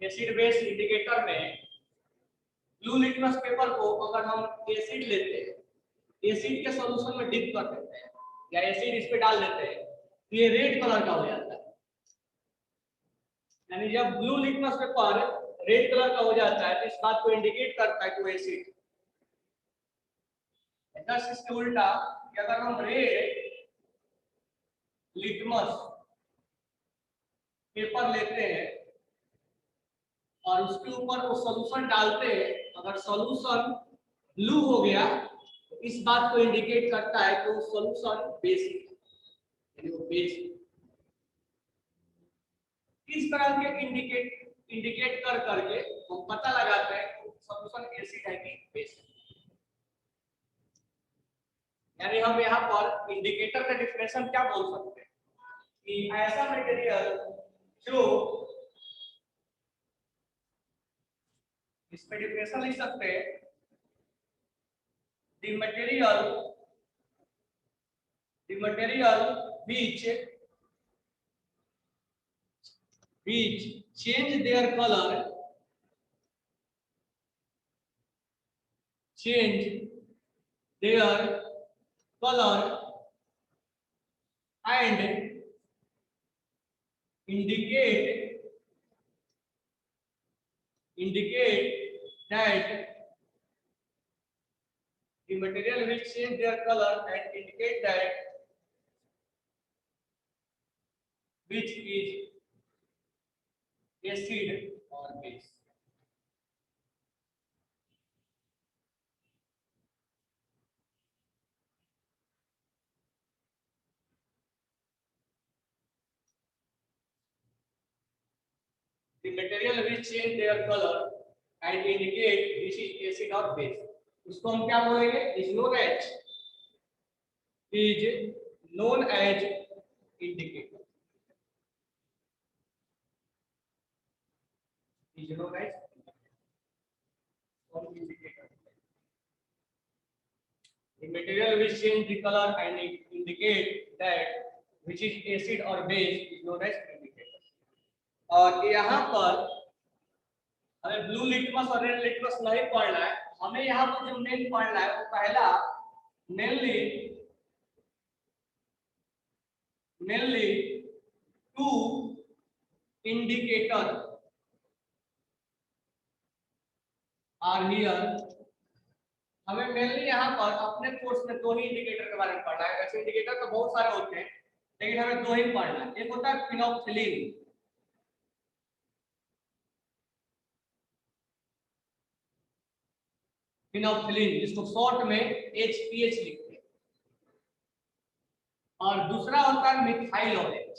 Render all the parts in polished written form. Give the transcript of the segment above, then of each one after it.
Acid base indicator में blue litmus paper को अगर हम एसिड लेते हैं, एसिड के सॉल्यूशन में डिप कर देते हैं या एसिड इस पे डाल देते हैं तो ये रेड कलर का हो जाता है। यानी जब blue litmus paper red colour का हो जाता है तो इस बात को इंडिकेट करता है कि वो एसिड। जस्ट इसके उल्टा कि अगर हम रेड लिटमस पेपर लेते हैं और उसके ऊपर वो सॉल्यूशन डालते हैं, अगर सॉल्यूशन ब्लू हो गया तो इस बात को इंडिकेट करता है कि वो सॉल्यूशन बेसिक है, यानी वो बेस। इस तरह के इंडिकेट कर करके हम पता लगाते हैं कि सॉल्यूशन एसिड है कि बेस है। यानी हम यहाँ पर इंडिकेटर का डिफिनेशन क्या बोल सकते हैं कि ऐसा मटेरियल जो, इसमें डिफिनेशन लिख सकते हैं, the material which change their color and indicate that the material will change their color and indicate that which is acid or base. The material will change their color and indicate which is acid or base. उसको हम क्या बोलेंगे? Is known as indicator. Is known as indicator. The material will change the color and indicate that which is acid or base is known as indicator. और यहाँ पर हमें blue litmus और red litmus नहीं पढ़ना है, हमें यहाँ पर जो मेन पढ़ना है वो पहला mainly two indicator are here. हमें मेनली यहाँ पर अपने कोर्स में दो ही इंडिकेटर के बारे में पढ़ना है। वैसे इंडिकेटर तो बहुत सारे होते हैं लेकिन हमें दो ही पढ़ना है। एक होता है फिनोप्थिलीन जिसको शॉर्ट में HPH लिखते हैं, और दूसरा होता है मिथाइल ऑरेंज।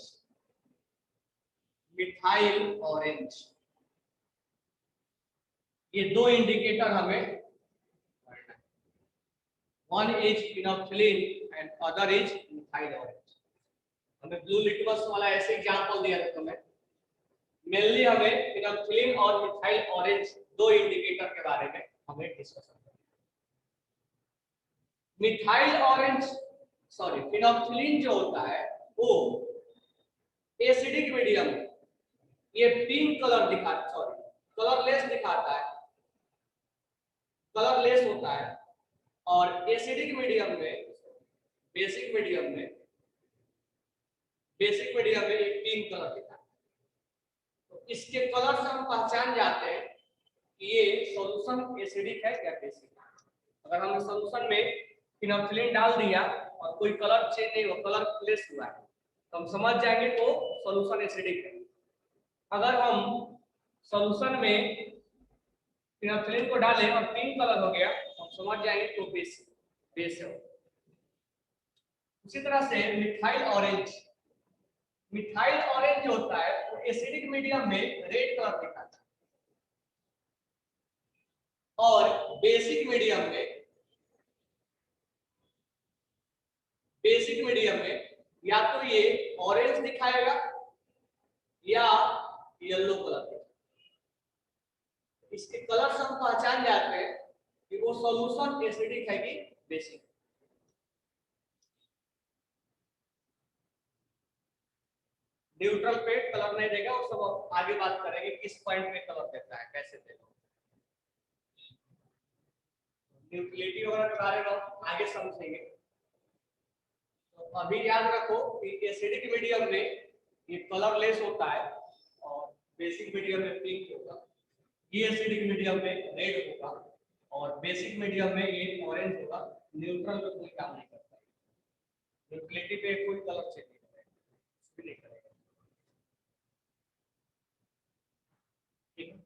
ये दो इंडिकेटर हमें पढ़ना है। One is phenolphthalein and other is methyl orange. हमें ब्लू लिटमस वाला ऐसे एग्जांपल दिया था तुम्हें। मेनली हमें फिनोप्थिलीन और मिथाइल ऑरेंज दो इंडिकेटर के बारे में हमें डिस्कस करना है। मिथाइल ऑरेंज फिनोप्थिलीन जो होता है वो एसिडिक मीडियम में ये पिंक कलर दिखाता, कलरलेस दिखाता है, कलरलेस होता है, और एसिडिक मीडियम में, बेसिक मीडियम में ये पिंक कलर दिखाता है। तो इसके कलर से हम पहचान जाते हैं कि ये सॉल्यूशन एसिडिक है या बेसिक है। अगर हम सॉल्यूशन में फिनोप्थिलीन डाल दिया और कोई कलर चेंज नहीं हुआ, कलरलेस हुआ है, तो हम समझ जाएंगे तो सॉल्यूशन एसिडिक है। अगर हम सॉल्यूशन में फिनोप्थिलीन को डालें और पिंक कलर हो गया तो हम समझ जाएंगे तो बेस है। उसी तरह से मिथाइल ऑरेंज जो होता है वो एसिडिक मीडियम में रेड कलर दिखाता है, और बेसिक मीडियम में या तो ये ऑरेंज दिखाएगा या येलो कलर दिखाएगा। इसके कलर से हम पहचान जाते हैं कि वो सॉल्यूशन एसिडिक है कि बेसिक। न्यूट्रल पे कलर नहीं देगा, वो सब आगे बात करेंगे किस पॉइंट पे कलर देता है, कैसे देगा। न्यूट्रलिटी वगैरह के बारे में हम आगे समझेंगे। तो अभी याद रखो कि एसिडिक मीडियम में ये कलरलेस होता है और बेसिक मीडियम में पिंक होगा, ये एसिडिक मीडियम में रेड होगा और बेसिक मीडियम में ये ऑरेंज होगा। न्यूट्रल पे कोई काम नहीं करता, न्यूट्रलिटी पे कोई कलर चेंज नहीं करेगा, कुछ भी नहीं करेगा। ठीक है,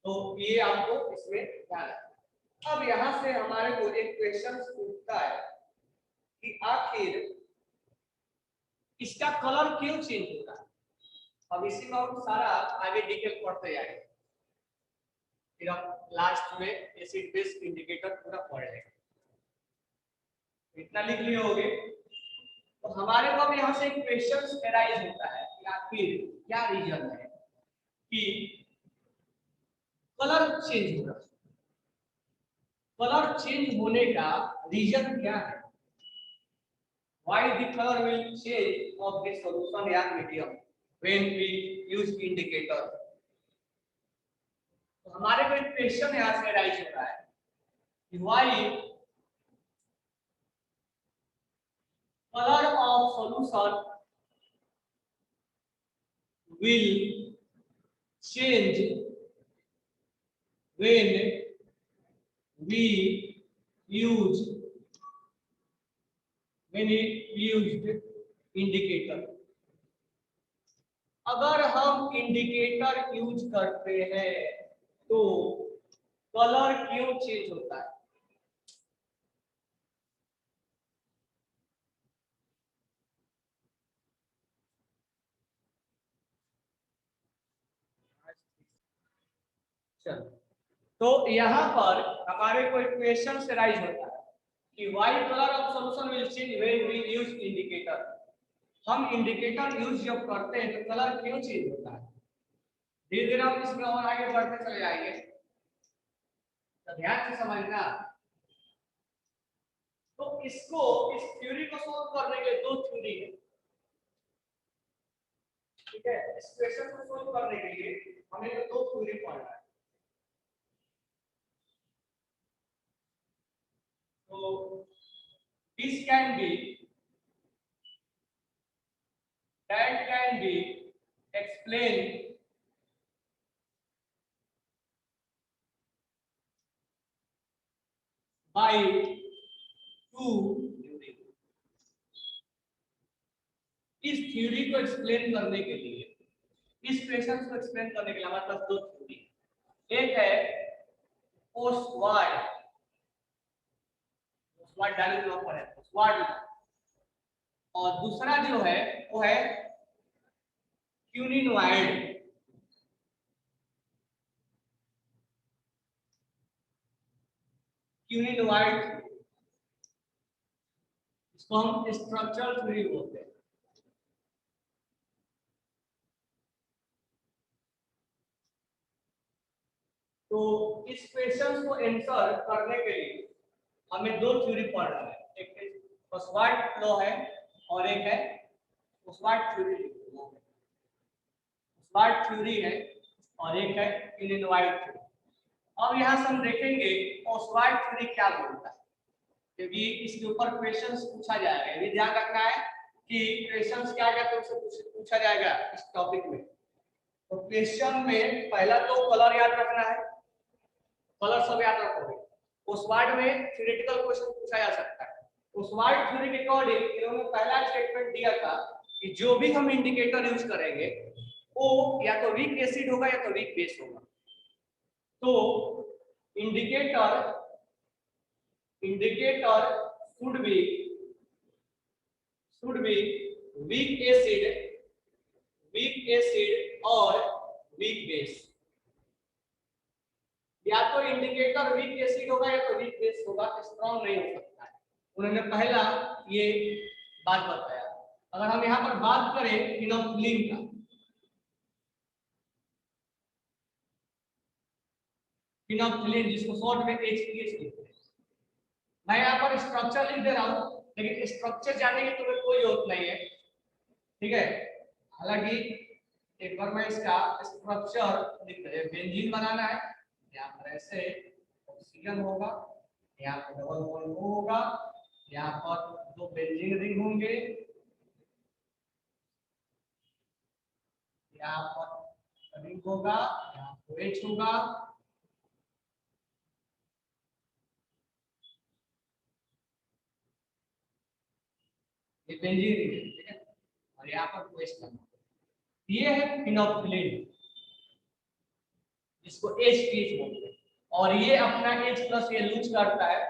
तो ये आपको इसमें ध्यान रखना। अब यहां से हमारे को एक क्वेश्चन पूछता है कि आखिर इसका कलर क्यों चेंज होता है। अब इसी में हम सारा आगे डिटेल पढ़ते जाएंगे, फिर हम लास्ट में एसिड बेस इंडिकेटर पूरा पढ़ेंगे। इतना लिख लिए होगे तो हमारे को अब यहाँ से एक क्वेश्चन एराइज होता है कि आखिर क्या रीजन है कि कलर चेंज हो रहा है। कलर चेंज होने का रीजन क्या है? Why the color will change of the solution or medium when we use indicator? तो हमारे को एक क्वेश्चन यहाँ से राइज हो रहा है कि why color of solution will change when we use used indicator. अगर हम इंडिकेटर यूज करते हैं तो कलर क्यों चेंज होता है? चलो, तो यहाँ पर हमारे को इक्वेशन से राइज होता है कि why colour of solution will change when we use indicator. हम इंडिकेटर यूज जब करते हैं तो कलर क्यों चेंज होता है? धीरे धीरे हम इसमें और आगे बढ़ते चले जाएंगे, तो ध्यान से समझना। तो इसको, इस थ्योरी को सॉल्व करने के दो थ्योरी है, ठीक है। इस क्वेश्चन को सॉल्व करने के लिए हमें दो थ्योरी पढ़ना है। So this can be, that can be explained by two theory। इस थ्योरी को एक्सप्लेन करने के लिए, इस क्वेश्चन को एक्सप्लेन करने के लिए हमारे पास दो थ्योरी, एक है ओस्वाल्ड डायलॉग लॉ पर है, ओस्वाल्ड लॉ, और दूसरा जो है वो है क्यूनिन-वाइल्ड। क्यूनिन-वाइल्ड, इसको हम स्ट्रक्चरल थ्योरी बोलते हैं। तो इस क्वेश्चन को आंसर करने के लिए हमें दो थ्योरी पढ़ना है, एक ओस्वाल्ड लॉ है और एक है ओस्वाल्ड थ्योरी। ओस्वाल्ड थ्योरी है और एक है क्यूनिन-वाइल्ड थ्योरी। अब यहाँ से हम देखेंगे ओस्वाल्ड थ्योरी क्या बोलता है, क्योंकि इसके ऊपर क्वेश्चंस पूछा जाएगा। ये ध्यान रखना है कि क्वेश्चंस क्या क्या तुमसे पूछा जाएगा इस टॉपिक में। तो क्वेश्चन में पहला तो कलर याद रखना है, कलर सब याद रखोगे। ओस्वाल्ड में थ्योरेटिकल क्वेश्चन पूछा जा सकता है। ओस्वाल्ड थ्योरी के अकॉर्डिंग इन्होंने पहला स्टेटमेंट दिया था कि जो भी हम इंडिकेटर यूज करेंगे वो या तो वीक एसिड होगा या तो वीक बेस होगा। तो indicator should be weak acid और weak base। या तो इंडिकेटर वीक एसिड होगा या तो वीक बेस होगा, स्ट्रॉन्ग नहीं हो सकता है। उन्होंने पहला ये बात बताया। अगर हम यहाँ पर बात करें फिनोल्फिलीन का, फिनोल्फिलीन जिसको शॉर्ट में HPH कहते हैं, मैं यहाँ पर स्ट्रक्चर लिख दे रहा हूँ, लेकिन स्ट्रक्चर जानने की तुम्हें कोई जरूरत नहीं है। ठीक है। हालांकि एक बार मैं इसका स्ट्रक्चर लिख दे, बेंजीन बनाना है, यहाँ पर ऐसे ऑक्सीजन होगा, यहाँ पर डबल बॉन्ड होगा, यहाँ पर दो बेंजीन रिंग होंगे, यहाँ पर रिंग होगा, यहाँ OH होगा, ये बेंजीन रिंग है, ठीक है, और यहाँ पर OH लगा। ये है फिनोल्फिलीन, जिसको HPH बोलते हैं, और ये अपना H प्लस ये लूज करता है,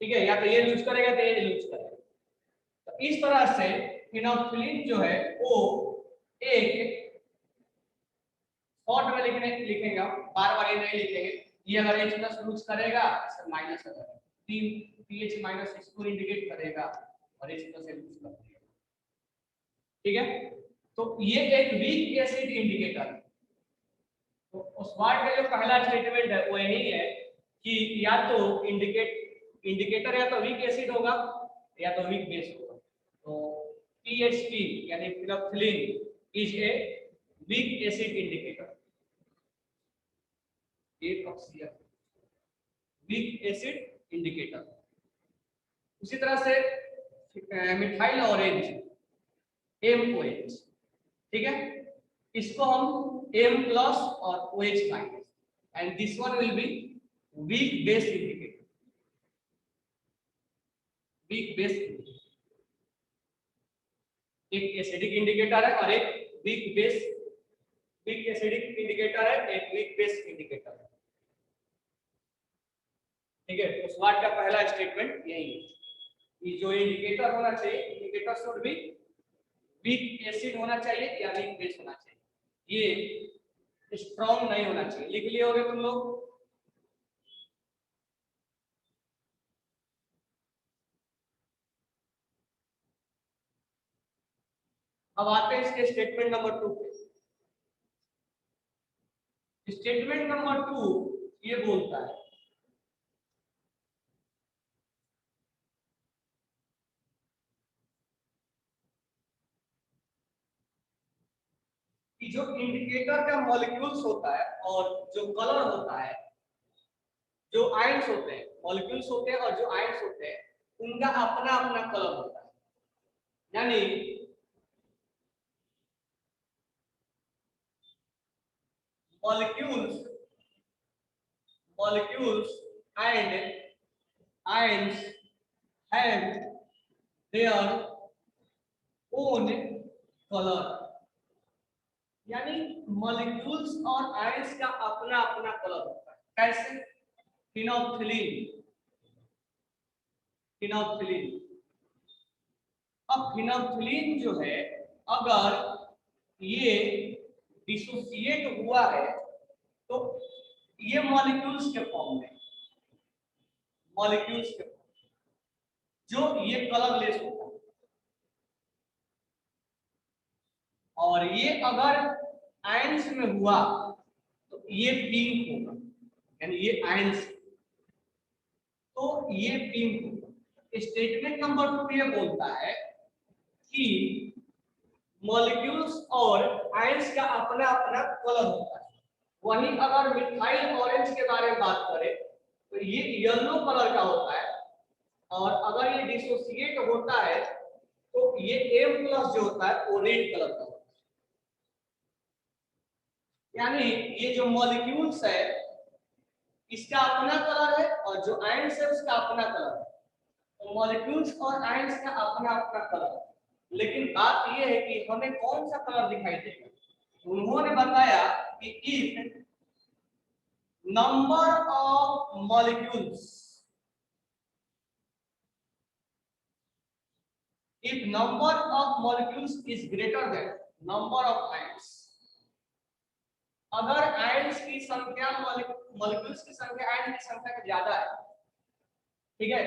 ठीक है, या तो ये लूज करेगा तो ये लूज करेगा। तो इस तरह से फिनोल्फिलीन जो है वो एक शॉर्ट में लिखेंगे, बार बार ये नहीं लिखेंगे। ये अगर H प्लस लूज करेगा, इसका माइनस करेगा, पीएच माइनस इसको इंडिकेट करेगा, और H प्लस लूज कर देगा, ठीक है। तो ये एक वीक एसिड इंडिकेटर है। तो उस वर्ड का जो पहला स्टेटमेंट है वो यही है कि या तो इंडिकेटर या तो वीक एसिड होगा या तो वीक बेस होगा। तो PHP यानी phenolphthalein is a weak acid indicator, एक ऑक्सीजन वीक एसिड इंडिकेटर। उसी तरह से मिथाइल ऑरेंज MOH, ठीक है, इसको हम M प्लस और OH minus, and this one will be weak base indicator, weak base, एक एसिडिक इंडिकेटर है और एक weak base, weak acidic indicator है, एक वीक बेस इंडिकेटर है, ठीक है। उस वर्ड का पहला स्टेटमेंट यही है कि जो इंडिकेटर होना चाहिए, indicator should be weak acid होना चाहिए या वीक बेस होना चाहिए, ये स्ट्रॉन्ग नहीं होना चाहिए। लिख लिए होगे तुम लोग। अब आते हैं इसके स्टेटमेंट नंबर 2 पे। स्टेटमेंट नंबर 2 ये बोलता है कि जो इंडिकेटर का मॉलिक्यूल्स होता है और जो कलर होता है, जो आयंस होते हैं, मॉलिक्यूल्स होते हैं और जो आयंस होते हैं, उनका अपना अपना कलर होता है। यानी molecules and ions have their own colour, यानी मॉलिक्यूल्स और आयंस का अपना अपना कलर होता है। कैसे? फिनोल्फिलीन, फिनोल्फिलीन, अब फिनोल्फिलीन जो है अगर ये डिसोसिएट हुआ है तो ये मॉलिक्यूल्स के फॉर्म में, मॉलिक्यूल्स के जो ये कलरलेस होता है, और ये अगर आयंस में हुआ तो ये पिंक होगा, यानी ये आयंस, तो ये पिंक होगा। स्टेटमेंट नंबर 2 ये बोलता है कि मॉलिक्यूल्स और आयंस का अपना अपना कलर होता है। वहीं अगर मिथाइल ऑरेंज के बारे में बात करें तो ये येलो कलर का होता है, और अगर ये डिसोसिएट होता है तो ये M प्लस जो होता है वो रेड कलर का होता है। यानी ये जो मॉलिक्यूल्स है इसका अपना कलर है और जो आयंस है उसका अपना कलर है। तो मॉलिक्यूल्स और आयंस का अपना अपना कलर है, लेकिन बात यह है कि हमें कौन सा कलर दिखाई देगा। उन्होंने बताया कि if number of molecules, if number of molecules is greater than number of ions, अगर आयंस की संख्या मॉलिक्यूल्स की संख्या आयंस की संख्या से ज्यादा है, ठीक है,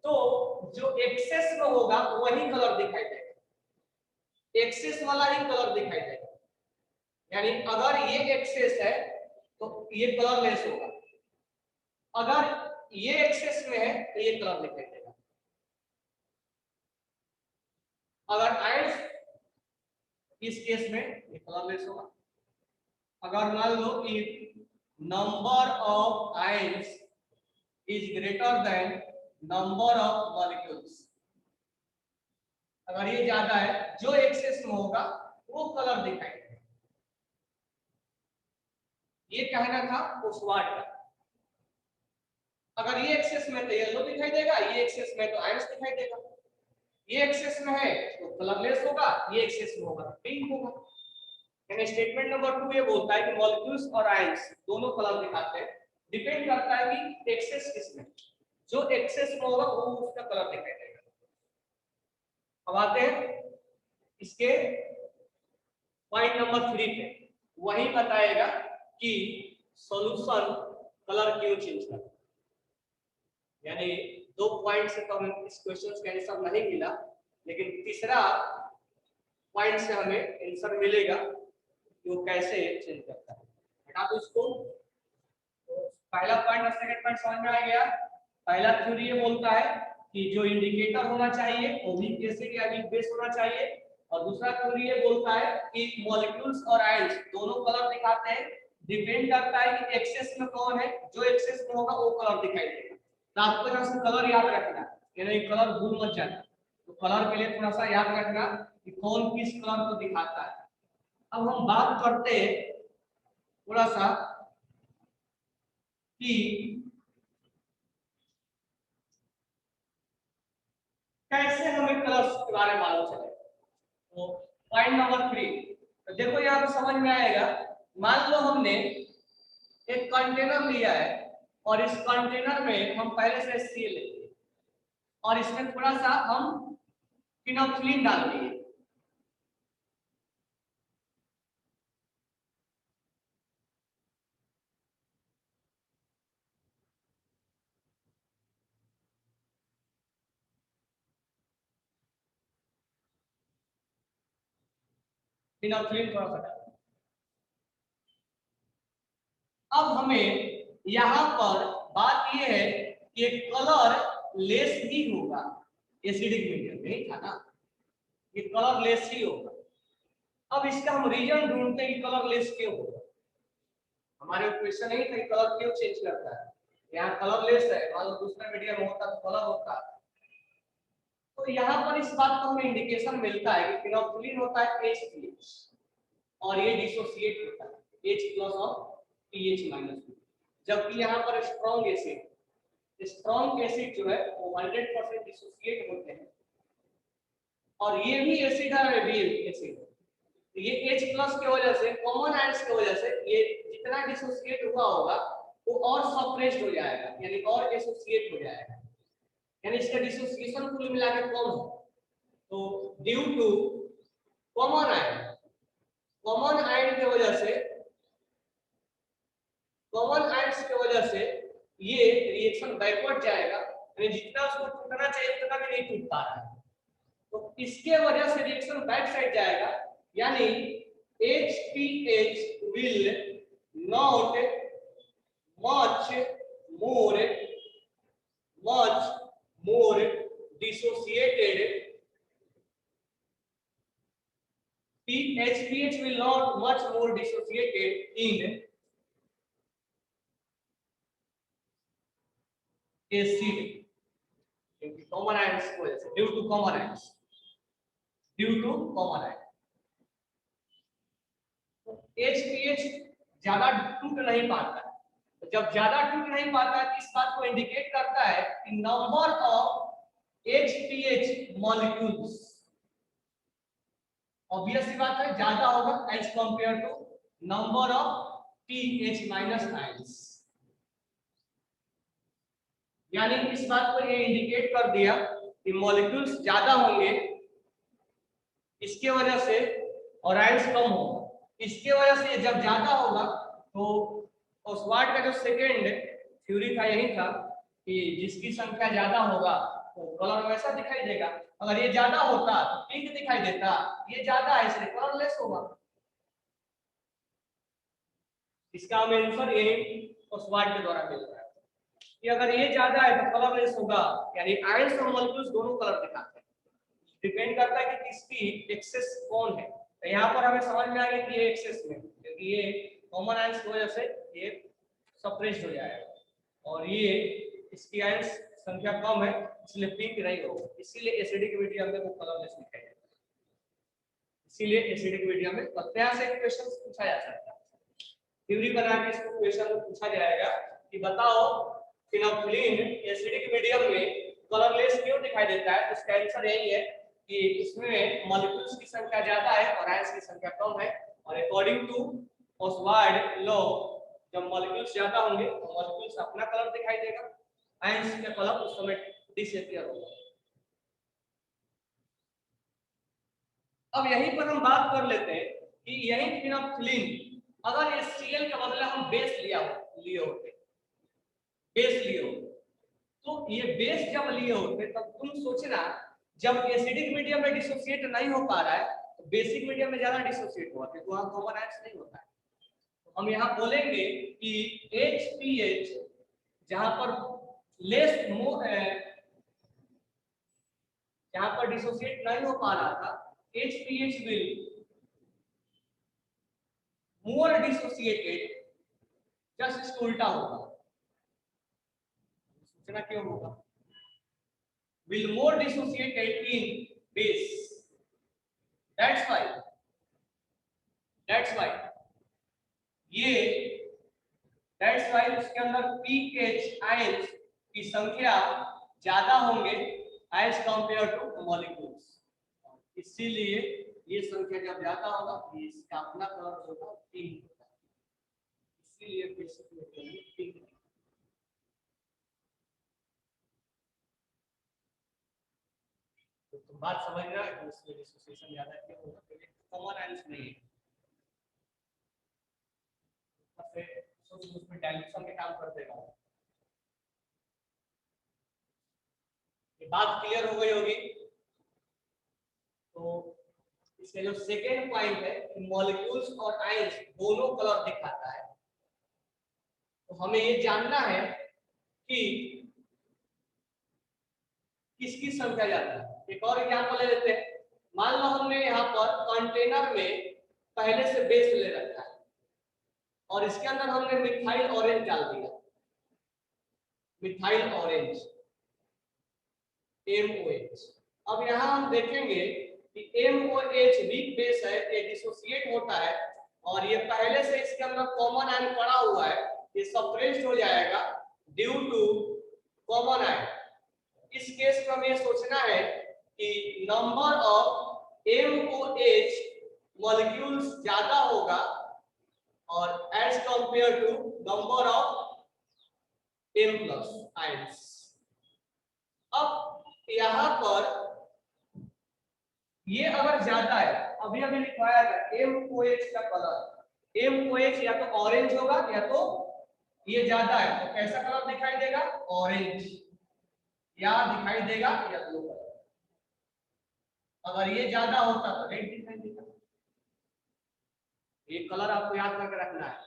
तो जो एक्सेस में होगा वही कलर दिखाई देगा, एक्सेस वाला ही कलर दिखाई देगा। यानी अगर ये एक्सेस है तो ये कलरलेस होगा, अगर ये एक्सेस में है तो ये कलर दिखाई देगा। अगर आयंस इस केस में ये कलरलेस होगा। अगर मान लो कि number of ions is greater than number of molecules, अगर ये ज्यादा है, जो एक्सेस में होगा वो कलर दिखाई देगा। ये कहना था ओस्वाल्ड का। अगर ये एक्सेस में तो येलो दिखाई देगा, ये एक्सेस में तो आयंस दिखाई देगा। ये एक्सेस में है तो कलरलेस होगा, ये एक्सेस में होगा तो पिंक होगा। यानी स्टेटमेंट नंबर 2 ये बोलता है कि मॉलिक्यूल्स और आयंस दोनों कलर दिखाते हैं, डिपेंड करता है कि एक्सेस किसमें, जो एक्सेस में होगा वो उसका कलर दिखाई देगा। अब आते हैं इसके पॉइंट नंबर 3 पे, वही बताएगा कि सॉल्यूशन कलर क्यों चेंज करता है। यानी 2 पॉइंट से तो हमें इस क्वेश्चन का आंसर नहीं मिला, लेकिन तीसरा पॉइंट से हमें आंसर मिलेगा कि वो कैसे चेंज करता है। हटा दो इसको। तो पहला पॉइंट और सेकंड पॉइंट समझ में आ गया। पहला थ्योरी ये बोलता है कि जो इंडिकेटर होना चाहिए वो भी एसिड या वीक बेस होना चाहिए, और दूसरा थ्योरी ये बोलता है कि मॉलिक्यूल्स और आयंस दोनों कलर दिखाते हैं, डिपेंड करता है कि एक्सेस में कौन है, जो एक्सेस में होगा वो कलर दिखाई देगा। तो आपको यहाँ से कलर याद रखना, यानी कलर भूल मत जाना। तो कलर के लिए थोड़ा सा याद रखना कि कौन किस कलर को दिखाता है। अब हम बात करते हैं थोड़ा सा कि कैसे हमें कलर्स के बारे में मालूम चले। तो पॉइंट नंबर 3, तो देखो यहाँ पे समझ में आएगा। मान लो हमने एक कंटेनर लिया है और इस कंटेनर में हम पहले से सी लेंगे और इसमें थोड़ा सा हम फिनोल्फिलीन डाल देंगे। फिनोल्फिलीन थोड़ा सा डाल। अब हमें यहाँ पर बात यह है कि एक कलर लेस ही होगा, एसिडिक मीडियम नहीं था ना, ये कलर लेस ही होगा। अब इसका हम रीजन ढूंढते हैं कि कलर लेस क्यों होगा। हमारे क्वेश्चन नहीं था कि कलर क्यों चेंज करता है, यहाँ कलर लेस है, मान लो दूसरा मीडियम होता तो कलर होता। तो यहाँ पर इस बात का हमें इंडिकेशन मिलता है कि फिनोल्फिलीन होता है H+ और ये डिसोसिएट होता है H+ और PH-, जबकि यहाँ पर स्ट्रॉन्ग एसिड जो है वो 100% डिसोसिएट होते हैं, और ये भी एसिड है, ये भी एसिड है। तो ये H+ की वजह से, कॉमन आयंस की वजह से ये जितना डिसोसिएट हुआ होगा वो और सप्रेस्ड हो जाएगा, यानी और एसोसिएट हो जाएगा, यानी इसका डिसोसिएशन कुल मिलाकर कम है। तो due to common ion, common ion की वजह से, कॉमन आयंस की वजह से ये रिएक्शन बैकवर्ड जाएगा, यानी जितना उसको टूटना चाहिए उतना भी नहीं टूट पा रहा है। तो इसके वजह से रिएक्शन बैक साइड जाएगा, यानी HPH will not much more dissociated, HPH will not much more dissociated in acid, क्योंकि कॉमन आयंस की वजह से, due to common ions, due to common ions. HPH ज्यादा टूट नहीं पाता है, तो जब ज्यादा टूट नहीं पाता है तो इस बात को इंडिकेट करता है कि number of HPH molecules, obvious सी बात है, ज्यादा होगा as compare to number of PH- ions. यानी इस बात को ये इंडिकेट कर दिया कि मॉलिक्यूल्स ज्यादा होंगे इसके वजह से, और आयंस कम होगा इसके वजह से। जब ज्यादा होगा तो ओस्वाल्ड का जो सेकेंड थ्योरी था यही था कि जिसकी संख्या ज्यादा होगा तो कलर वैसा दिखाई देगा। अगर ये ज्यादा होता तो पिंक दिखाई देता, ये ज्यादा है इसलिए कलरलेस होगा। इसका हमें आंसर यही ओस्वाल्ड के द्वारा मिल रहा है कि अगर ये ज्यादा है तो कलरलेस होगा, यानी आयंस और मॉलिक्यूल्स दोनों कलर दिखाते हैं। डिपेंड करता है कि किसकी एक्सेस कौन है, तो यहाँ पर हमें समझ में आ गया कि ये एक्सेस में, क्योंकि ये कॉमन आयंस की वजह से ये सप्रेस्ड हो जाएगा और ये इसकी आयंस संख्या कम है इसलिए पिंक नहीं होगा, इसीलिए एसिडिक मीडियम में वो कलरलेस दिखाई देता है। इसीलिए एसिडिक मीडियम में प्रत्याश से क्वेश्चन पूछा जा सकता है, थ्योरी बना के इसको क्वेश्चन पूछा जाएगा कि बताओ फिनोल्फिलीन एसिडिक मीडियम में कलरलेस क्यों दिखाई देता है। तो इसका आंसर यही है कि इसमें मॉलिक्यूल्स की संख्या ज्यादा है और आयंस की संख्या कम है, और अकॉर्डिंग टू ओस्वाल्ड लॉ जब मॉलिक्यूल्स ज्यादा होंगे तो मॉलिक्यूल्स अपना कलर दिखाई देगा, आयंस का कलर उस समय डिसअपीयर होगा। अब यहीं पर हम बात कर लेते हैं कि यही फिनोल्फिलीन अगर इस Cl के बदले हम बेस लिए होते, बेस लिए होते, तो ये बेस जब लिए होते तब तुम सोचना जब एसिडिक मीडियम में डिसोसिएट नहीं हो पा रहा है तो बेसिक मीडियम में ज्यादा डिसोसिएट हुआ, क्योंकि वहां कॉमन आयंस नहीं होता है। तो हम यहाँ बोलेंगे कि HPH जहां पर लेस जहां पर डिसोसिएट नहीं हो पा रहा था, HPH will more dissociated, just इसको उल्टा होगा, सोचना क्यों होगा, will more dissociated in base, that's why ये that's why उसके अंदर pH आयंस की संख्या ज्यादा होंगे एज कंपेयर टू मॉलिक्यूल्स, इसीलिए ये संख्या जब ज्यादा होगा इसका अपना कलर होगा पिंक होगा, इसीलिए बेसिक में पिंक। तो बात समझ रहा है, इसमें डिसोसिएशन ज्यादा क्यों होगा, क्योंकि कॉमन आयंस नहीं है, उसमें डाइल्यूशन के काम कर देगा। ये बात क्लियर हो गई होगी। तो इसका जो सेकेंड पॉइंट है कि मॉलिक्यूल्स और आयंस दोनों कलर दिखाता है, तो हमें ये जानना है कि किसकी संख्या ज्यादा है। एक और एग्जांपल ले लेते हैं, मान लो हमने यहाँ पर कंटेनर में पहले से बेस ले रखा है और इसके अंदर हमने मिथाइल ऑरेंज डाल दिया, मिथाइल ऑरेंज MOH। अब यहाँ हम देखेंगे कि MOH वीक बेस है, ये डिसोसिएट होता है और ये पहले से इसके अंदर कॉमन आयन पड़ा हुआ है, ये सप्रेस्ड हो जाएगा ड्यू टू कॉमन आयन। इस केस में हमें ये सोचना है कि नंबर ऑफ MOH मॉलिक्यूल्स ज्यादा होगा और as compare to number of M plus ions. अब यहाँ पर ये अगर ज्यादा है, अभी हमें लिखवाया था MOH का कलर, MOH या तो ऑरेंज होगा या तो ये ज्यादा है तो कैसा कलर दिखाई देगा, ऑरेंज, या दिखाई देगा येलो कलर। अगर ये ज्यादा होता तो रेड दिखाई देगा। ये कलर आपको याद करके रखना है।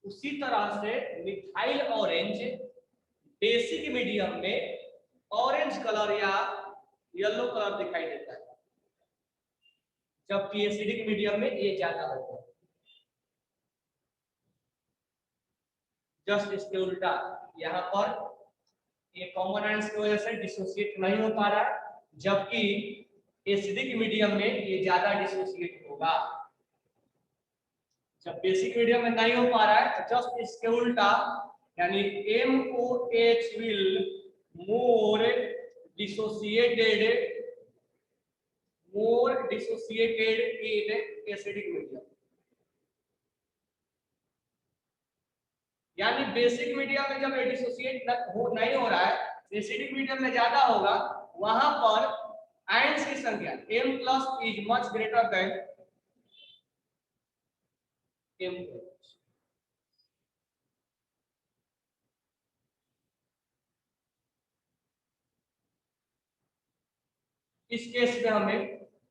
उसी तरह से मिथाइल ऑरेंज बेसिक मीडियम में ऑरेंज कलर या येलो कलर दिखाई देता है, जबकि एसिडिक मीडियम में ये ज्यादा होता है। जस्ट इसके उल्टा, यहाँ पर ये कॉमन आयंस की वजह से डिसोसिएट नहीं हो पा रहा है, जबकि एसिडिक मीडियम में ये ज्यादा डिसोसिएट होगा। जब बेसिक मीडियम में नहीं हो पा रहा है तो जस्ट इसके उल्टा, यानी MOH will more dissociated in acidic medium. यानी बेसिक मीडियम में जब डिसोसिएट नहीं हो रहा है, एसिडिक मीडियम में ज्यादा होगा, वहां पर आयंस की संख्या M plus is much greater than MOH। इस केस में हमें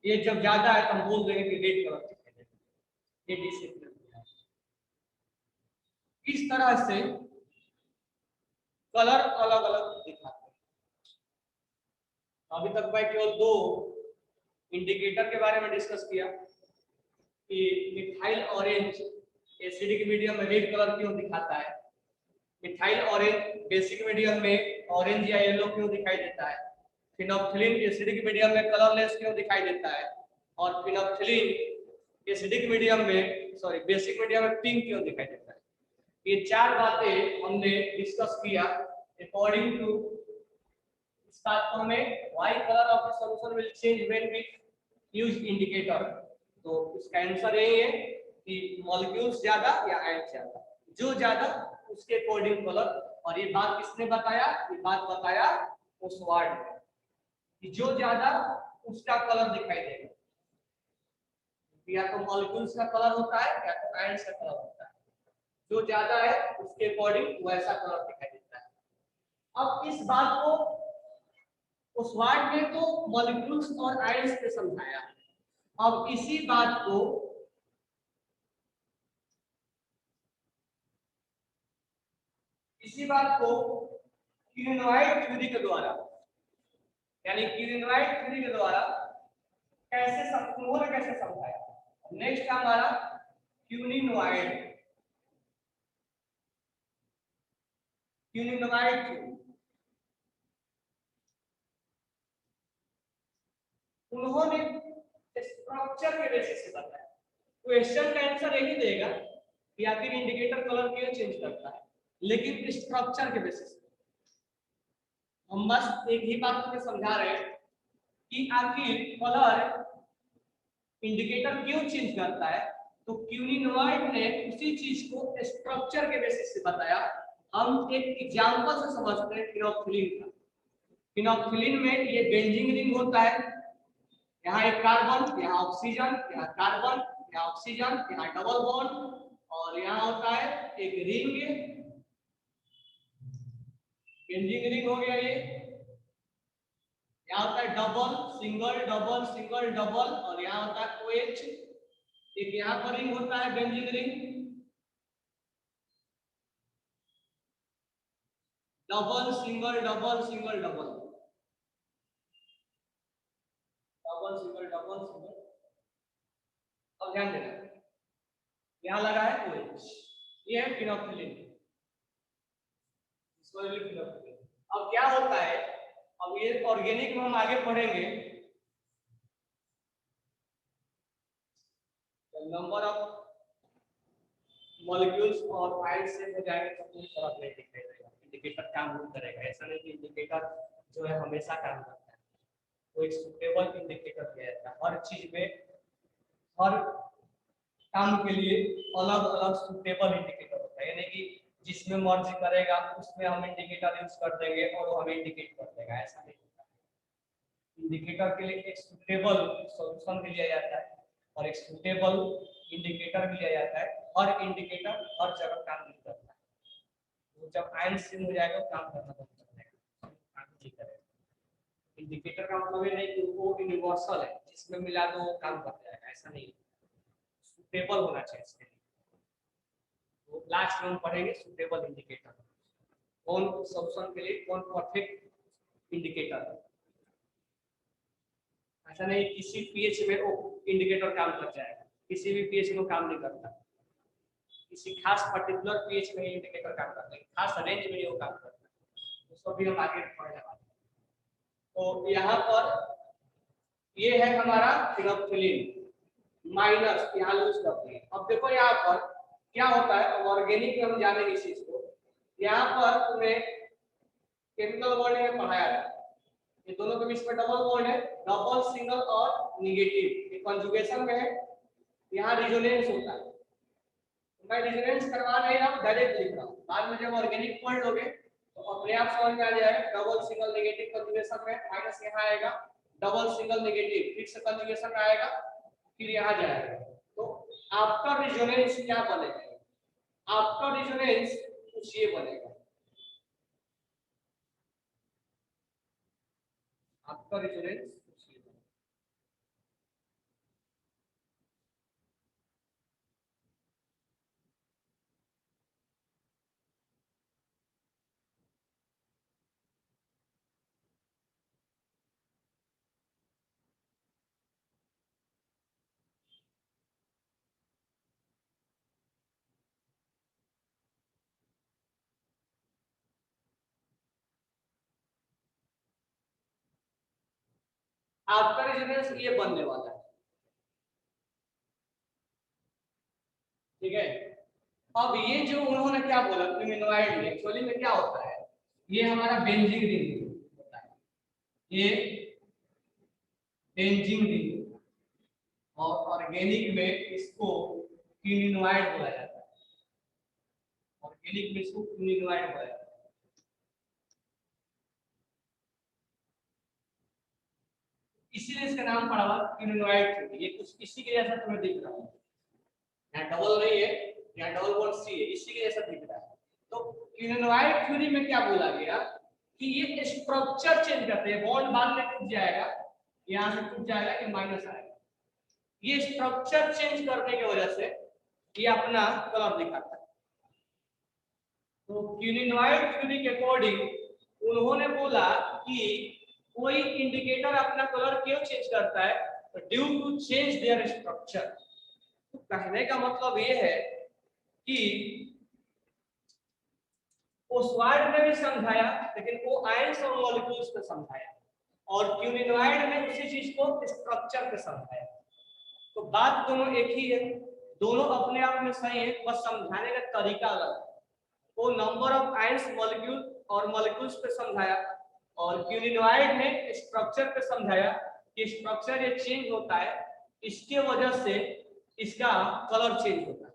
ये जब ज्यादा है तो हम बोल देंगे कि रेड कलर दिखाई देगा, ये डिसऑपीयर है। इस तरह से कलर अलग अलग दिखाते हैं। अभी तक मैं केवल दो इंडिकेटर के बारे में डिस्कस किया कि मिथाइल ऑरेंज एसिडिक मीडियम में रेड कलर क्यों दिखाता है, मिथाइल ऑरेंज बेसिक मीडियम में ऑरेंज या येलो क्यों दिखाई देता है, फिनोल्फथालीन एसिडिक मीडियम में कलरलेस क्यों दिखाई देता है, और फिनोल्फथालीन एसिडिक मीडियम में सॉरी बेसिक मीडियम में पिंक क्यों दिखाई देता है। ये चार बातें हमने डिस्कस किया। अकॉर्डिंग टू इस बात को हमें why colour of the solution will change when we use indicator. तो इसका आंसर यही है कि मॉलिक्यूल्स ज्यादा या आयन ज्यादा, जो ज्यादा उसके अकॉर्डिंग कलर। और ये बात किसने बताया, ये बात बताया ओसवाल्ड ने कि जो ज्यादा उसका कलर दिखाई देगा, या तो मॉलिक्यूल्स का कलर होता है या तो आयंस का कलर होता है, जो ज्यादा है उसके अकॉर्डिंग वैसा कलर दिखाई देता है। अब इस बात को ओसवाल्ड ने तो मॉलिक्यूल्स और आयंस पे समझाया। अब इसी बात को क्यूरिनॉइड थ्योरी के द्वारा, यानी क्यूरिनॉइड थ्योरी के द्वारा उन्होंने कैसे समझाया। नेक्स्ट हमारा क्यूरिनॉइड थ्योरी। उन्होंने स्ट्रक्चर के बेसिस से बताया। क्वेश्चन का आंसर यही देगा कि आखिर इंडिकेटर कलर क्यों चेंज करता है, लेकिन स्ट्रक्चर के बेसिस पे हम बस एक ही बात को समझा रहे हैं कि आखिर कलर इंडिकेटर क्यों चेंज करता है। तो क्यूनिनॉइड ने उसी चीज को स्ट्रक्चर के बेसिस से बताया। हम एक एग्जांपल से समझते हैं फिनोल्फथालीन का। फिनोल्फथालीन में ये बेंजीन रिंग होता है, यहाँ एक कार्बन, यहाँ ऑक्सीजन, यहाँ कार्बन, यहाँ ऑक्सीजन, यहाँ डबल बॉन्ड, और यहाँ होता है एक रिंग, बेंजीन रिंग हो गया ये। यहाँ होता है double single double single double, और यहाँ होता है OH। एक यहाँ पर रिंग होता है benzene ring, double single double single double, double single double single. अब ध्यान देना, यहाँ लगा है OH, ये है फिनोल्फथालीन। अब क्या होता है, अब ये ऑर्गेनिक में हम आगे पढ़ेंगे, नंबर ऑफ मॉलिक्यूल्स और आयन से हो जाएगा तो कोई फर्क नहीं दिखेगा, इंडिकेटर काम नहीं करेगा। ऐसा नहीं कि इंडिकेटर जो है हमेशा काम करता है, वो एक सुटेबल इंडिकेटर दिया जाता है। हर चीज में हर काम के लिए अलग अलग सुटेबल इंडिकेटर होता है, यानी कि जिसमें मर्जी करेगा उसमें हम इंडिकेटर यूज कर देंगे और वो हमें इंडिकेट कर देगा, ऐसा नहीं होता। इंडिकेटर के लिए एक सुटेबल सॉल्यूशन भी लिया जाता है और एक सुटेबल इंडिकेटर भी लिया जाता है। हर इंडिकेटर हर जगह काम नहीं करता है, तो जब आयन सिम हो जाएगा काम करना बंद कर देगा, काम नहीं करेगा। इंडिकेटर का मतलब ये नहीं कि वो यूनिवर्सल है, जिसमें मिला दो वो काम कर जाएगा, ऐसा नहीं। सुटेबल होना चाहिए इसके लिए। तो लास्ट में हम पढ़ेंगे सुटेबल इंडिकेटर, कौन सॉल्यूशन के लिए कौन परफेक्ट इंडिकेटर है। ऐसा नहीं किसी पीएच में वो इंडिकेटर काम कर जाएगा, किसी भी पीएच में काम नहीं करता, किसी खास पर्टिकुलर पीएच में इंडिकेटर काम करता है, खास रेंज में वो काम करता है, उसको भी हम आगे पढ़ने वाले हैं। तो यहाँ पर ये है हमारा फिनोल्फथालीन माइनस, यहाँ यूज करते हैं। अब देखो यहाँ पर क्या होता है, ऑर्गेनिक में हम जानेंगे इस चीज को। यहाँ पर तुम्हें केमिकल बॉन्ड में पढ़ाया था, ये दोनों के बीच में डबल बॉन्ड है, डबल सिंगल और नेगेटिव, ये कंजुगेशन में है। यहाँ रिजोनेंस होता है, मैं रिजोनेंस करवा नहीं रहा हूँ, डायरेक्ट लिख रहा हूँ। बाद में जब ऑर्गेनिक पढ़ लोगे तो अपने आप समझ में आ जाएगा। डबल सिंगल नेगेटिव कंजुगेशन में माइनस यहाँ आएगा, डबल सिंगल नेगेटिव फिर से कंजुगेशन आएगा, फिर यहाँ जाएगा। तो आफ्टर रिजोनेंस क्या बनेगा, आफ्टर रिजोनेंस कुछ ये बनेगा, आफ्टर रिजोनेंस कुछ ये बनेगा। आफ्टर रेजोनेंस ये बनने वाला है, ठीक है। अब ये जो उन्होंने क्या बोला क्यूमिनोइड में, एक्चुअली में क्या होता है, ये हमारा बेंजीन रिंग होता है, ये बेंजीन रिंग, और ऑर्गेनिक में इसको क्यूमिनोइड बोला जाता है, ऑर्गेनिक में इसको क्यूमिनोइड बोला जाता है। इसीलिए इसका नाम पड़ा हुआ क्यूमिनोइड थ्योरी। ये कुछ इसी के जैसा तुम्हें दिख रहा है, यहाँ डबल नहीं है, यहाँ डबल बॉन्ड सी है, इसी के जैसा दिख रहा है। तो क्यूमिनोइड थ्योरी में क्या बोला गया कि ये स्ट्रक्चर चेंज करते हैं, बॉन्ड बाद में टूट जाएगा, यहाँ से टूट जाएगा, ये माइनस आएगा, ये स्ट्रक्चर चेंज करने की वजह से ये अपना कलर दिखाता है। तो क्यूमिनोइड थ्योरी के अकॉर्डिंग उन्होंने बोला कि कोई इंडिकेटर अपना कलर क्यों चेंज करता है, due to change their structure. तो कहने का मतलब ये है कि ओस्वाल्ड ने भी समझाया, लेकिन वो आयंस और मॉलिक्यूल्स पे समझाया, और क्यूमिनोइड ने उसी चीज को स्ट्रक्चर पे समझाया। तो बात दोनों एक ही है, दोनों अपने आप में सही है, बस समझाने का तरीका अलग है। वो नंबर ऑफ आयंस मॉलिक्यूल और मॉलिक्यूल्स पे समझाया, और क्यूमिनोइड ने स्ट्रक्चर पे समझाया कि स्ट्रक्चर ये चेंज होता है, इसके वजह से इसका कलर चेंज होता है।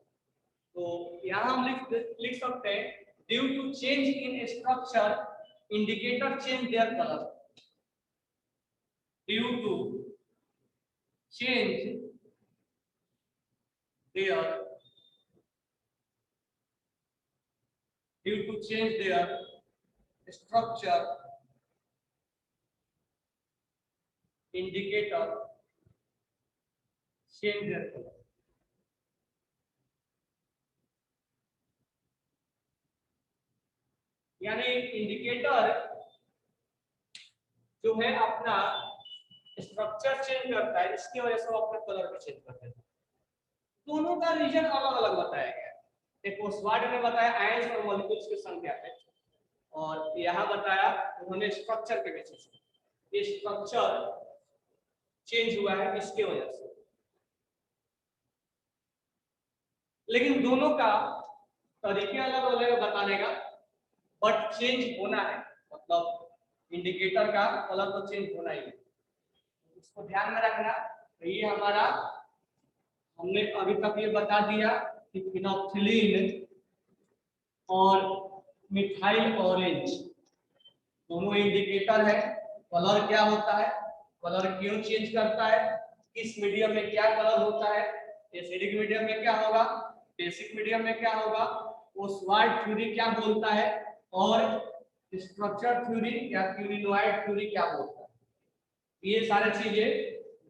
तो यहाँ हम लिख सकते हैं due to change in structure indicator change their colour, due to change their, due to change their structure indicator change their colour. यानी इंडिकेटर जो है अपना स्ट्रक्चर चेंज करता है, इसकी वजह से वो अपना कलर भी चेंज कर देता है। दोनों का रीजन अलग अलग बताया गया। एक ओस्वाल्ड ने बताया आयंस और मॉलिक्यूल्स की संख्या पे, और यहाँ बताया उन्होंने स्ट्रक्चर के बेसिस पे, ये स्ट्रक्चर चेंज हुआ है इसके वजह से। लेकिन दोनों का तरीके अलग अलग बताने का, बट चेंज होना है, मतलब इंडिकेटर का कलर तो चेंज होना ही है, इसको ध्यान में रखना। तो ये हमारा हमने अभी तक ये बता दिया कि फिनोक्सिलिन और मिथाइल ऑरेंज दोनों इंडिकेटर है, कलर क्या होता है, कलर क्यों चेंज करता है, किस मीडियम में क्या कलर होता है, एसिडिक मीडियम में क्या होगा, बेसिक मीडियम में क्या होगा, ओस्वाल्ड थ्योरी क्या बोलता है, और स्ट्रक्चर थ्योरी या क्यूमिनोइड थ्योरी क्या बोलता है। ये सारी चीजें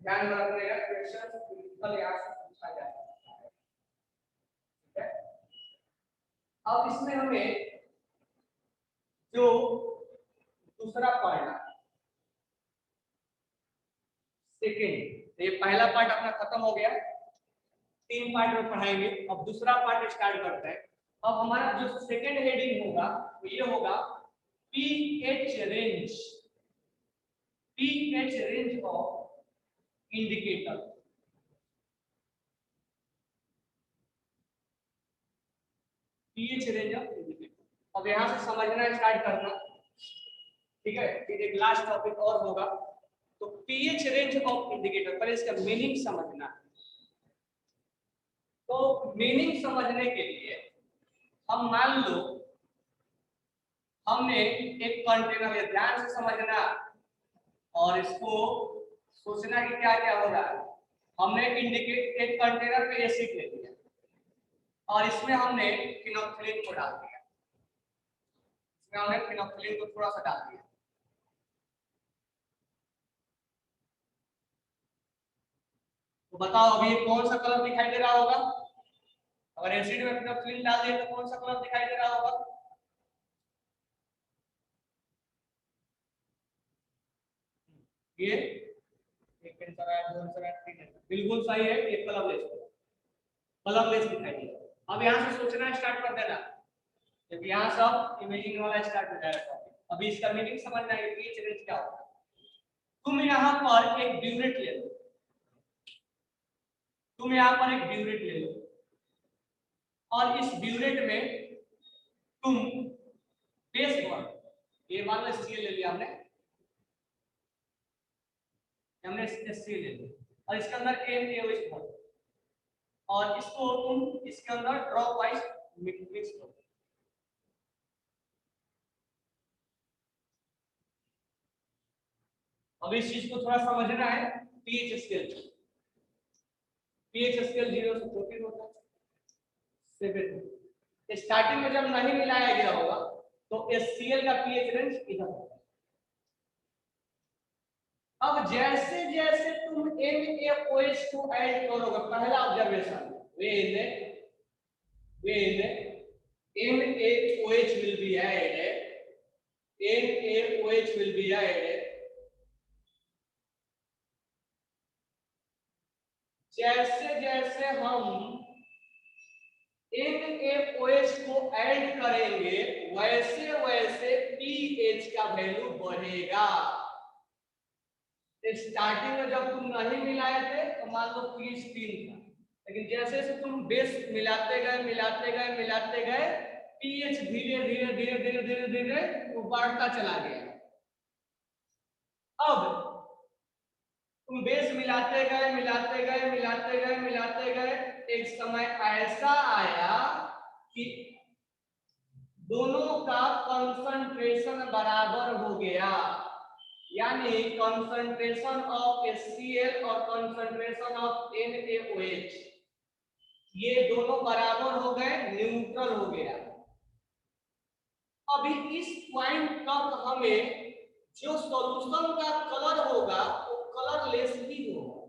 ध्यान में रखने का क्वेश्चन बिल्कुल यहाँ से पूछा जाएगा। ठीक है, अब इसमें हमें जो दूसरा पार्ट सेकेंड, ये पहला पार्ट अपना खत्म हो गया, 3 पार्ट में पढ़ाएंगे, अब दूसरा पार्ट स्टार्ट करते हैं। अब हमारा जो सेकेंड हेडिंग होगा वो ये होगा pH range, pH range of indicator. PH range of indicator, अब यहां से समझना स्टार्ट करना, ठीक है, फिर एक लास्ट टॉपिक और होगा। तो पीएच रेंज ऑफ इंडिकेटर, पहले इसका मीनिंग समझना है। तो मीनिंग समझने के लिए हम मान लो हमने एक कंटेनर, ये ध्यान से समझना और इसको सोचना कि क्या क्या हो रहा है। हमने इंडिकेट एक कंटेनर पे एसिड ले लिया और इसमें हमने फिनोक्सिलिन को डाल दिया, इसमें हमने फिनोक्सिलिन को थोड़ा सा डाल दिया। तो बताओ अभी कौन सा कलर दिखाई दे रहा होगा, अगर एसिड में फिनोक्सिलिन डाल दिया तो कौन सा कलर दिखाई दे रहा होगा? ये एक आंसर है, दो आंसर है, तीन आंसर, बिल्कुल सही है, ये कलरलेस, कलरलेस दिखाई दे रहा है। अब यहाँ से सोचना स्टार्ट कर देना, जब यहाँ सब इमेजिंग वाला स्टार्ट हो जाएगा। अभी इसका मीनिंग समझना है, पीएच रेंज क्या होता है। तुम यहाँ पर एक ब्यूरेट ले लो, तुम यहाँ पर एक ब्यूरेट ले लो और इस ब्यूरेट में तुम बेस बॉन्ड, ये मान लो Cl ले लिया हमने HCl ले लिया और इसके अंदर NaOH भर और इसको तुम इसके अंदर ड्रॉप वाइज मिक्स करो। अब इस चीज को थोड़ा समझना है। पीएच स्केल 0 से 14 होता है 7। स्टार्टिंग में जब नहीं मिलाया गया होगा तो HCl का पीएच रेंज इधर होगा। अब जैसे जैसे तुम NaOH को ऐड करोगे, पहला observation when NaOH will be added, NaOH will be added, जैसे जैसे हम NaOH को ऐड करेंगे वैसे वैसे pH का वैल्यू बढ़ेगा। स्टार्टिंग में जब तुम नहीं मिलाए थे तो मान लो pH 3 था, लेकिन जैसे जैसे तुम बेस मिलाते गए pH धीरे धीरे धीरे धीरे धीरे धीरे बढ़ता चला गया। अब तुम बेस मिलाते गए, एक समय ऐसा आया कि दोनों का कंसंट्रेशन बराबर हो गया, यानी कंसंट्रेशन ऑफ HCl और कंसंट्रेशन ऑफ NaOH ये दोनों बराबर हो गए, न्यूट्रल हो गया। अभी इस पॉइंट तक हमें जो सॉल्यूशन का कलर होगा वो कलरलेस ही होगा,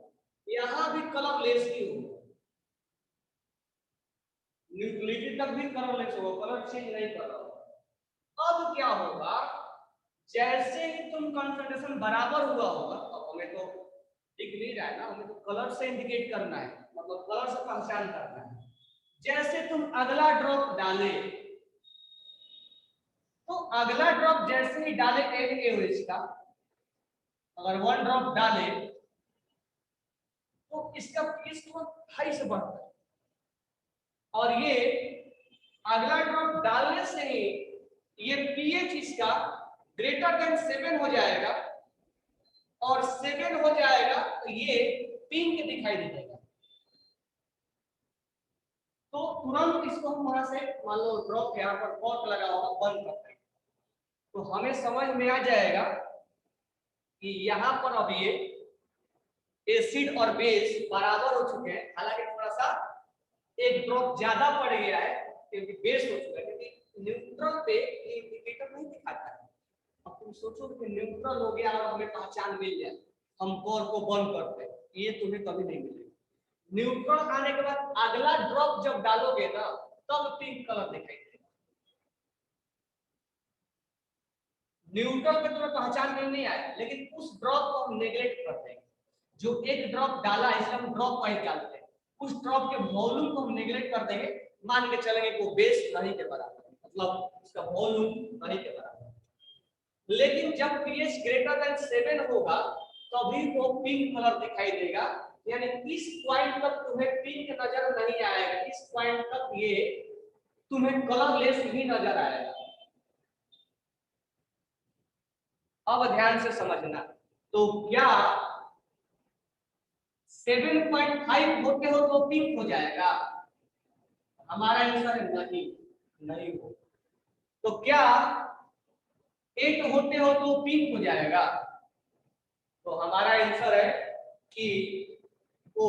यहाँ भी कलरलेस ही होगा, न्यूट्रलिटी तक भी कलरलेस होगा, कलर चेंज नहीं कर रहा। अब क्या होगा, जैसे ही तुम कंसंट्रेशन बराबर हुआ होगा, अब हमें तो दिख नहीं रहा है ना, हमें तो कलर से इंडिकेट करना है, मतलब कलर से पहचान करना है। जैसे तुम अगला ड्रॉप डाले तो अगला ड्रॉप जैसे ही डाले NaOH का, अगर 1 ड्रॉप डाले तो इसका पीएच तो हाई से बढ़ता है और ये अगला ड्रॉप डालने से ही ये पीएच इसका ग्रेटर देन 7 हो जाएगा और 7 हो जाएगा तो ये पिंक दिखाई देगा। तो तुरंत इसको हम थोड़ा से मान लो ड्रॉप यहाँ पर कॉर्क लगा होगा बंद करते हैं तो हमें समझ में आ जाएगा कि यहाँ पर अब ये एसिड और बेस बराबर हो चुके हैं। हालांकि थोड़ा सा एक ड्रॉप ज्यादा पड़ गया है क्योंकि बेस हो चुका है, क्योंकि न्यूट्रल पे ये इंडिकेटर नहीं दिखाता है। अब तुम सोचो कि न्यूट्रल हो गया और हमें पहचान मिल जाए, हम कॉर को बंद करते हैं, ये तुम्हें कभी नहीं मिलेगा। न्यूट्रल आने के बाद अगला ड्रॉप जब डालोगे ना तब पिंक कलर दिखाई देगा। न्यूट्रल पे तुम्हें पहचान में नहीं आया, लेकिन उस ड्रॉप को हम नेग्लेक्ट करते हैं। जो एक ड्रॉप डाला इसलिए हम ड्रॉप वाइज डालते हैं, उस ड्रॉप के वॉल्यूम को हम नेग्लेक्ट कर देंगे, मान के चलेंगे वो बेस नहीं के बराबर है, मतलब उसका वॉल्यूम नहीं के बराबर है। लेकिन जब pH ग्रेटर देन 7 होगा तभी वो पिंक कलर दिखाई देगा, यानी इस पॉइंट तक तुम्हें पिंक नजर नहीं आएगा, इस पॉइंट तक ये तुम्हें कलरलेस ही नजर आएगा। अब ध्यान से समझना, तो क्या 7.5 होते हो तो पिंक हो जाएगा? हमारा आंसर नहीं हो। तो क्या 8 होते हो तो पिंक हो जाएगा? तो हमारा आंसर है कि वो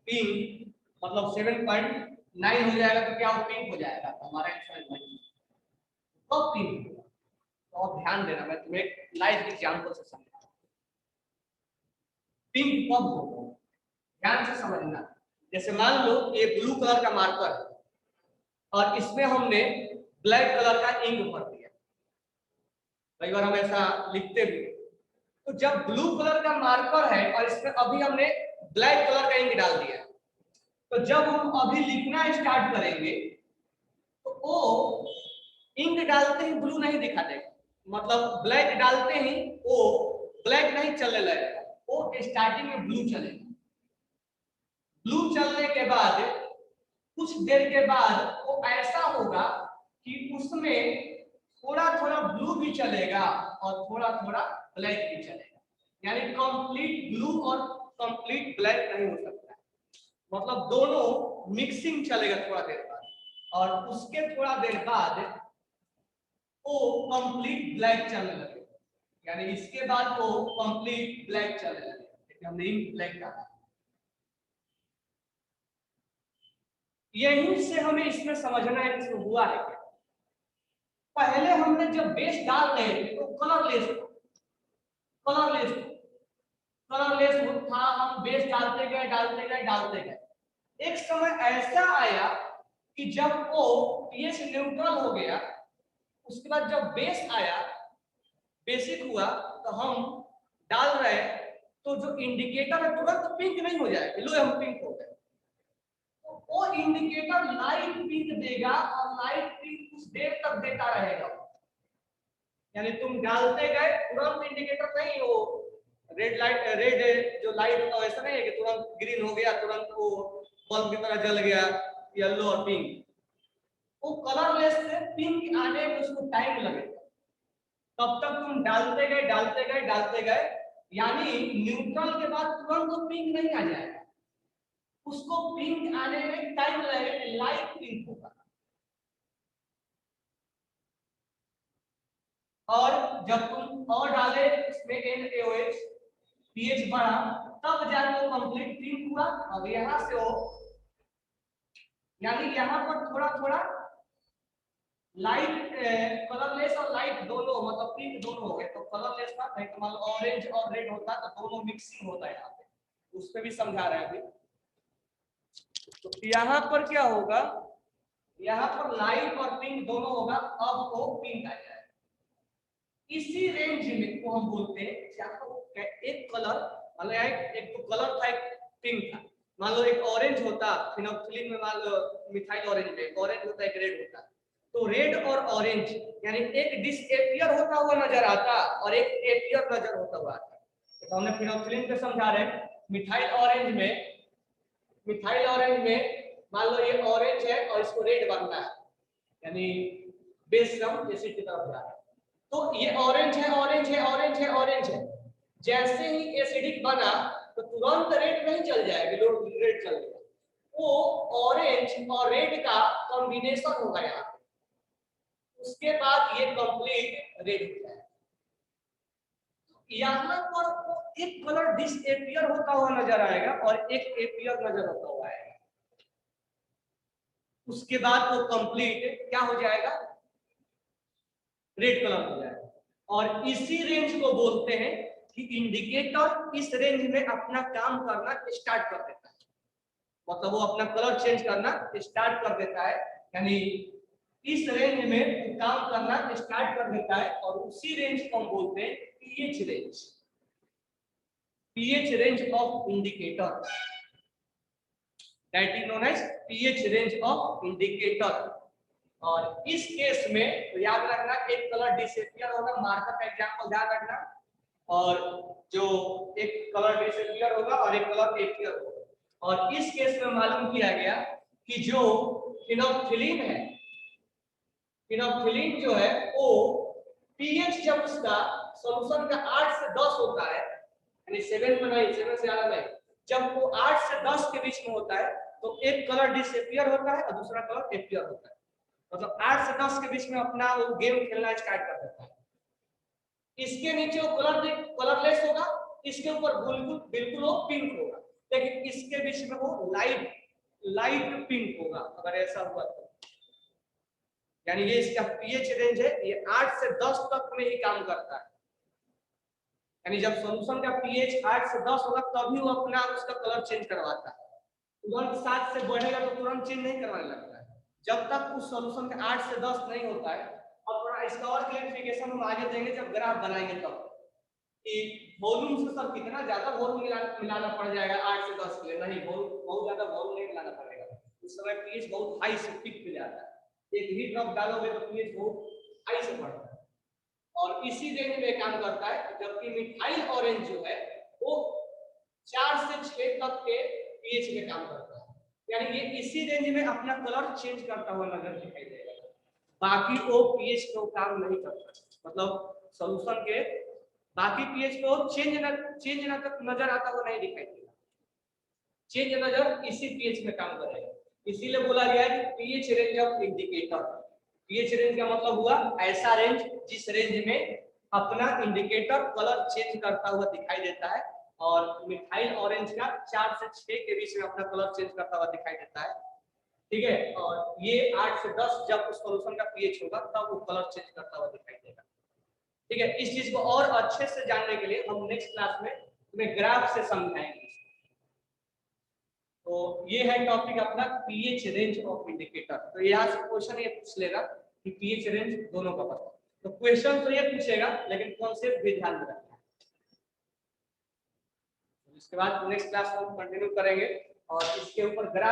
पिंक मतलब 7.9 हो जाएगा, तो क्या वो पिंक हो जाएगा? तो हमारा आंसर नहीं, तो पिंक होगा। तो अब ध्यान देना, मैं तुम्हें लाइव एग्जांपल से समझाऊंगा पिंक कब होगा, ध्यान से समझना। जैसे मान लो ये ब्लू कलर का मार्कर है और इसमें हमने ब्लैक कलर का इंक भर दिया, कई बार हम ऐसा लिखते भी। तो जब ब्लू कलर का मार्कर है और इसमें अभी हमने ब्लैक कलर का इंक डाल दिया, तो जब हम अभी लिखना स्टार्ट करेंगे तो वो इंक डालते ही ब्लू नहीं दिखा देगा, मतलब ब्लैक डालते ही वो ब्लैक नहीं चलने लगेगा, वो स्टार्टिंग में ब्लू चलेगा। ब्लू चलने के बाद कुछ देर के बाद वो ऐसा होगा कि उसमें थोड़ा थोड़ा ब्लू भी चलेगा और थोड़ा थोड़ा ब्लैक भी चलेगा, यानी कंप्लीट ब्लू और कंप्लीट ब्लैक नहीं हो सकता है, मतलब दोनों मिक्सिंग चलेगा थोड़ा देर बाद, और उसके थोड़ा देर बाद वो कंप्लीट ब्लैक चलने लगेगा, यानी इसके बाद वो कंप्लीट ब्लैक चलने लगेगा, हमने इंक ब्लैक कहा। यहीं से हमें इसमें समझना है कि हुआ है क्या। पहले हमने जब बेस डाल रहे थे तो कलरलेस था, हम बेस डालते गए। एक समय ऐसा आया कि जब वो पीएच न्यूट्रल हो गया, उसके बाद जब बेस आया, बेसिक हुआ, तो हम डाल रहे तो जो इंडिकेटर है तुरंत पिंक नहीं हो जाएगा, लो हम पिंक हो गए, तो वो इंडिकेटर लाइट पिंक देगा और लाइट पिंक कुछ देर तक देता रहेगा, यानी तुम डालते गए तुरंत इंडिकेटर नहीं, वो रेड लाइट, रेड जो लाइट होता है ऐसा नहीं है कि तुरंत ग्रीन हो गया, तुरंत वो बल्ब की तरह जल गया, येलो और पिंक, वो कलरलेस से पिंक आने में उसको टाइम लगेगा, तब तक तुम डालते गए, यानी न्यूट्रल के बाद तुरंत तो पिंक नहीं आ जाएगा, उसको पिंक आने में टाइम लगेगा, लाइट पिंक होगा, और जब तुम और डाले इसमें NaOH pH बढ़ा, तब जाके वो कंप्लीट पिंक हुआ। अब यहां से वो, यानी यहां पर थोड़ा थोड़ा लाइट, कलरलेस और लाइट दोनों, मतलब पिंक दोनों हो गए, तो कलरलेस था, नहीं तो मान लो ऑरेंज और रेड होता तो दोनों मिक्सिंग होता है, यहाँ पे उस पे भी समझा रहे हैं अभी। तो यहाँ पर क्या होगा, यहाँ पर लाइट और पिंक दोनों होगा, अब वो पिंक आ जाएगा। इसी रेंज में को हम बोलते हैं, एक कलर, मान लो एक तो कलर था, एक पिंक था, मान लो एक ऑरेंज होता, फिनोक्सिलिन में मान लो मिथाइल ऑरेंज में एक ऑरेंज होता, एक रेड होता, तो रेड और ऑरेंज यानी एक डिसएपियर होता हुआ नजर आता और एक एपियर नजर होता हुआ आता। तो हमने फिनोक्सिलिन पे समझा रहे, मिथाइल ऑरेंज में मान लो ये ऑरेंज है और इसको रेड बनना है, यानी बेस कम एसिड की तरफ जा रहा है, तो ये ऑरेंज है, जैसे ही एसिडिक बना तो तुरंत रेड नहीं चल जाएगा, रेड चल गया, वो ऑरेंज और रेड का कॉम्बिनेशन होगा यहाँ पे, उसके बाद ये कंप्लीट रेड हो जाएगा। यहाँ पर एक कलर डिसएपियर होता हुआ नजर आएगा और एक एपियर नजर होता हुआ आएगा, उसके बाद वो कंप्लीट क्या हो जाएगा, रेड कलर हो जाएगा। और इसी रेंज को बोलते हैं कि इंडिकेटर इस रेंज में अपना काम करना स्टार्ट कर देता है, मतलब वो अपना कलर चेंज करना स्टार्ट कर देता है, यानी इस रेंज में काम करना स्टार्ट कर देता है, और उसी रेंज को हम बोलते हैं pH range of indicator, that is known as pH range of indicator. और इस केस में तो याद रखना, एक कलर डिसएपियर होगा, मार्कर का एग्जांपल ध्यान रखना, और जो एक कलर डिसएपियर होगा और एक कलर एपियर होगा। और इस केस में मालूम किया गया कि जो फिनोक्सिलिन है, फिनोक्सिलिन जो है वो पीएच जब उसका सॉल्यूशन का 8 से 10 होता है, यानी 7 में नहीं, 7 से ज्यादा नहीं, जब वो 8 से 10 के बीच में होता है तो एक कलर डिसएपियर होता है और दूसरा कलर एपियर होता है, मतलब 8 से 10 के बीच में अपना वो गेम खेलना स्टार्ट कर देता है। इसके नीचे वो कलरलेस होगा, इसके ऊपर बिल्कुल वो पिंक होगा, लेकिन इसके बीच में वो लाइट पिंक होगा, अगर ऐसा हुआ तो, यानी ये इसका पीएच रेंज है, ये 8 से 10 तक में ही काम करता है, यानी जब सॉल्यूशन का पीएच 8 से 10 होगा तभी वो अपना उसका कलर चेंज करवाता है, तुरंत 7 से बढ़ेगा तो तुरंत चेंज नहीं करवाने लगता है, जब तक उस सॉल्यूशन का 8 से 10 नहीं होता है। और थोड़ा इसका और क्लैरिफिकेशन हम आगे देंगे जब ग्राफ बनाएंगे तब, कि वॉल्यूम से सर कितना ज्यादा वॉल्यूम मिलाना पड़ जाएगा 8 से 10 के लिए, नहीं बहुत ज्यादा वॉल्यूम नहीं मिलाना पड़ेगा, उस समय पीएच बहुत हाई से पीक पे जाता है, एक ही ड्रॉप डालोगे तो पीएच बहुत हाई से बढ़ता है। और इसी रेंज में काम करता है, जबकि मिथाइल ऑरेंज जो है वो 4 से 6 तक के पीएच में काम करता है। यानी ये इसी रेंज में अपना कलर चेंज करता हुआ नजर दिखाई देगा, बाकी वो पीएच को काम नहीं करता, मतलब सॉल्यूशन के बाकी पीएच को चेंज नजर आता हुआ नहीं दिखाई देगा, चेंज नजर इसी पीएच में काम करेगा। इसीलिए बोला गया है कि pH range of indicator. PH range का मतलब हुआ ऐसा रेंज जिस रेंज में अपना इंडिकेटर कलर चेंज करता हुआ दिखाई देता है, और मिथाइल ऑरेंज का 4 से 6 के बीच में अपना कलर चेंज करता हुआ दिखाई देता है, ठीक है। और ये 8 से 10 जब उस सॉल्यूशन का पीएच होगा तब वो कलर चेंज करता हुआ दिखाई देगा, ठीक है। इस चीज को और अच्छे से जानने के लिए हम नेक्स्ट क्लास में तुम्हें ग्राफ से समझाएंगे। तो ये है टॉपिक अपना पीएच रेंज ऑफ इंडिकेटर। तो यहाँ से क्वेश्चन ये पूछ लेगा कि पीएच रेंज दोनों का पता, तो क्वेश्चन तो ये पूछेगा लेकिन कॉन्सेप्ट भी ध्यान में रखना है। इसके बाद नेक्स्ट क्लास में कंटिन्यू करेंगे और इसके ऊपर ग्राफ